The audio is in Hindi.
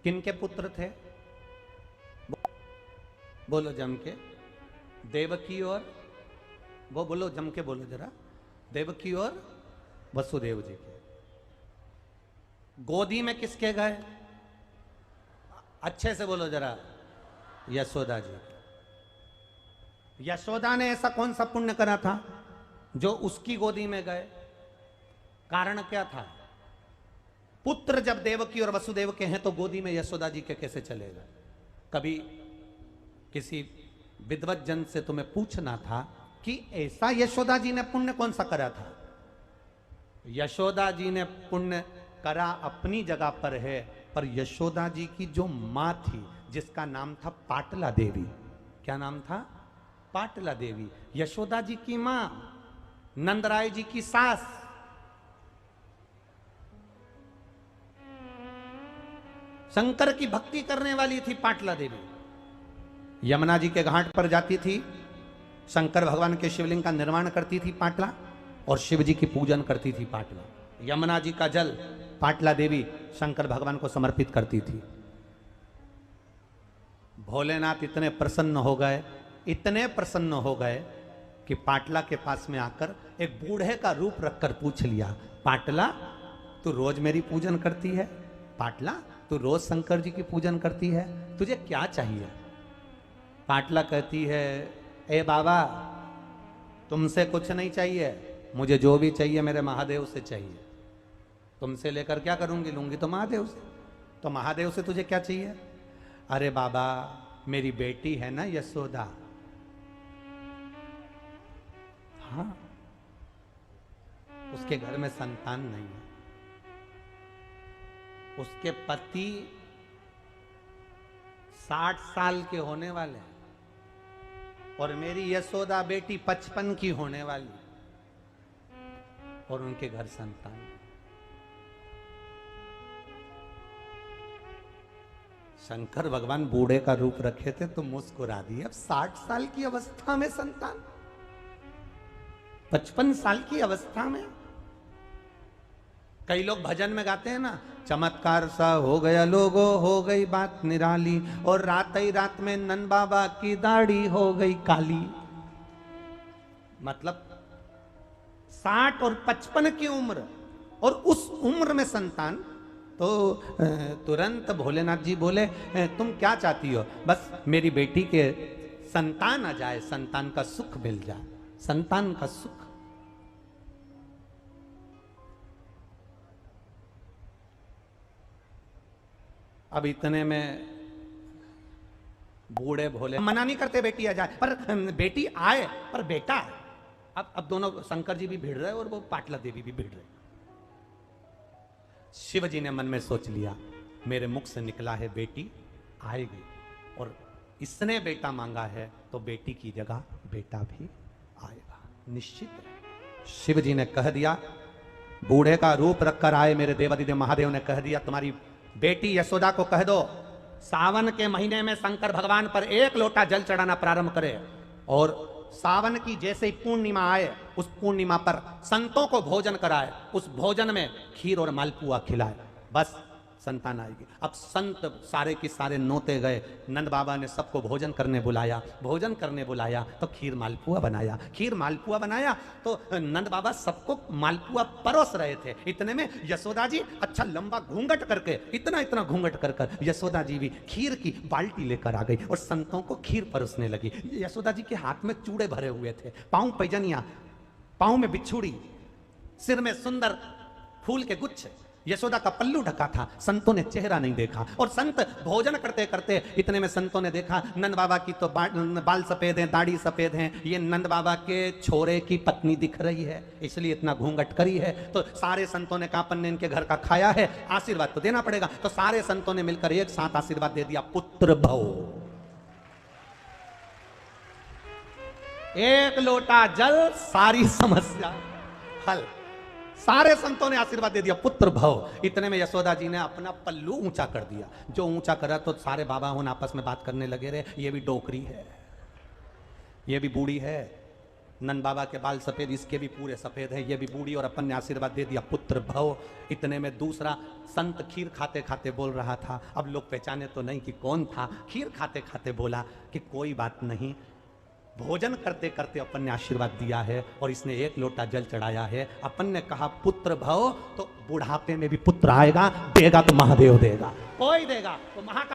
किन के पुत्र थे? बोलो जम के। देवकी और वो बोलो जम के बोलो जरा। देवकी और वसुदेव जी के। गोदी में किसके गए? अच्छे से बोलो जरा। यशोदा जी। यशोदा ने ऐसा कौन सा पुण्य करा था जो उसकी गोदी में गए? कारण क्या था? पुत्र जब देवकी और वसुदेव के हैं तो गोदी में यशोदा जी के कैसे चलेगा? कभी किसी विद्वत जन से तुम्हें पूछना था कि ऐसा यशोदा जी ने पुण्य कौन सा करा था? यशोदा जी ने पुण्य करा अपनी जगह पर है, पर यशोदा जी की जो मां थी जिसका नाम था पाटला देवी। क्या नाम था? पाटला देवी। यशोदा जी की मां, नंदराय जी की सास। शंकर की भक्ति करने वाली थी पाटला देवी। यमुना जी के घाट पर जाती थी, शंकर भगवान के शिवलिंग का निर्माण करती थी पाटला, और शिव जी की पूजन करती थी पाटला। यमुना जी का जल पाटला देवी शंकर भगवान को समर्पित करती थी। भोलेनाथ इतने प्रसन्न हो गए, इतने प्रसन्न हो गए कि पाटला के पास में आकर एक बूढ़े का रूप रखकर पूछ लिया, पाटला तू रोज मेरी पूजन करती है? पाटला तू रोज शंकर जी की पूजन करती है, तुझे क्या चाहिए? पाटला कहती है, ए बाबा तुमसे कुछ नहीं चाहिए, मुझे जो भी चाहिए मेरे महादेव से चाहिए। तुमसे लेकर क्या करूंगी? लूंगी तो महादेव से। तो महादेव से तुझे क्या चाहिए? अरे बाबा मेरी बेटी है ना यशोदा। हाँ, उसके घर में संतान नहीं है, उसके पति 60 साल के होने वाले हैं और मेरी यशोदा बेटी 55 की होने वाली, और उनके घर संतान। शंकर भगवान बूढ़े का रूप रखे थे तो मुस्कुरा दिए। अब 60 साल की अवस्था में संतान, 55 साल की अवस्था में। कई लोग भजन में गाते हैं ना, चमत्कार सा हो गया लोगों, हो गई बात निराली, और रात ही रात में नंद बाबा की दाढ़ी हो गई काली। मतलब 60 और 55 की उम्र, और उस उम्र में संतान। तो तुरंत भोलेनाथ जी बोले, तुम क्या चाहती हो? बस मेरी बेटी के संतान आ जाए, संतान का सुख मिल जाए, संतान का सुख। अब इतने में बूढ़े भोले मना नहीं करते बेटी आ जाए, पर बेटी आए, पर बेटा। अब दोनों शंकर जी भी भिड़ रहे और वो पाटला देवी भी भिड़ रहे। शिव जी ने मन में सोच लिया, मेरे मुख से निकला है बेटी आएगी, और इसने बेटा मांगा है तो बेटी की जगह बेटा भी आएगा, निश्चित है। शिव जी ने कह दिया, बूढ़े का रूप रखकर आए मेरे देवादिदेव महादेव ने कह दिया, तुम्हारी बेटी यशोदा को कह दो सावन के महीने में शंकर भगवान पर 1 लोटा जल चढ़ाना प्रारंभ करे, और सावन की जैसे ही पूर्णिमा आए उस पूर्णिमा पर संतों को भोजन कराए, उस भोजन में खीर और मालपुआ खिलाए, बस संतान आएगी। अब संत सारे के सारे नोते गए, नंद बाबा ने सबको भोजन करने बुलाया, भोजन करने बुलाया तो खीर मालपुआ बनाया, खीर मालपुआ बनाया तो नंद बाबा सबको मालपुआ परोस रहे थे। इतने में यशोदा जी अच्छा लंबा घूंघट करके, इतना इतना घूंघट कर यशोदा जी भी खीर की बाल्टी लेकर आ गई और संतों को खीर परोसने लगी। यशोदा जी के हाथ में चूड़े भरे हुए थे, पाँव पैजनिया, पाँव में बिछुड़ी, सिर में सुंदर फूल के गुच्छे, यशोदा का पल्लू ढका था। संतों ने चेहरा नहीं देखा, और संत भोजन करते करते इतने में संतों ने देखा नंद बाबा की तो बाल सफेद हैं, दाढ़ी सफेद हैं, ये नंद बाबा के छोरे की पत्नी दिख रही है, इसलिए इतना घूंघट करी है। तो सारे संतों ने कहा, अपन ने इनके घर का खाया है, आशीर्वाद तो देना पड़ेगा। तो सारे संतों ने मिलकर एक साथ आशीर्वाद दे दिया, पुत्र भव। 1 लोटा जल, सारी समस्या हल। सारे संतों ने आशीर्वाद दे दिया, पुत्र भव। इतने में यशोदा जी ने अपना पल्लू ऊंचा कर दिया। जो ऊंचा करा तो सारे बाबा उन आपस में बात करने लगे, रहे ये भी डोकरी है, ये भी बूढ़ी है, नन बाबा के बाल सफेद, इसके भी पूरे सफेद है। ये भी बूढ़ी और अपन ने आशीर्वाद दे दिया पुत्र भव। इतने में दूसरा संत खीर खाते खाते बोल रहा था। अब लोग पहचाने तो नहीं कि कौन था। खीर खाते खाते बोला कि कोई बात नहीं, भोजन करते करते अपन ने आशीर्वाद दिया है और इसने एक लोटा जल चढ़ाया है। अपन ने कहा पुत्र भव, तो बुढ़ापे में भी पुत्र आएगा, देगा तो महादेव देगा। कोई देगा तो महाकाल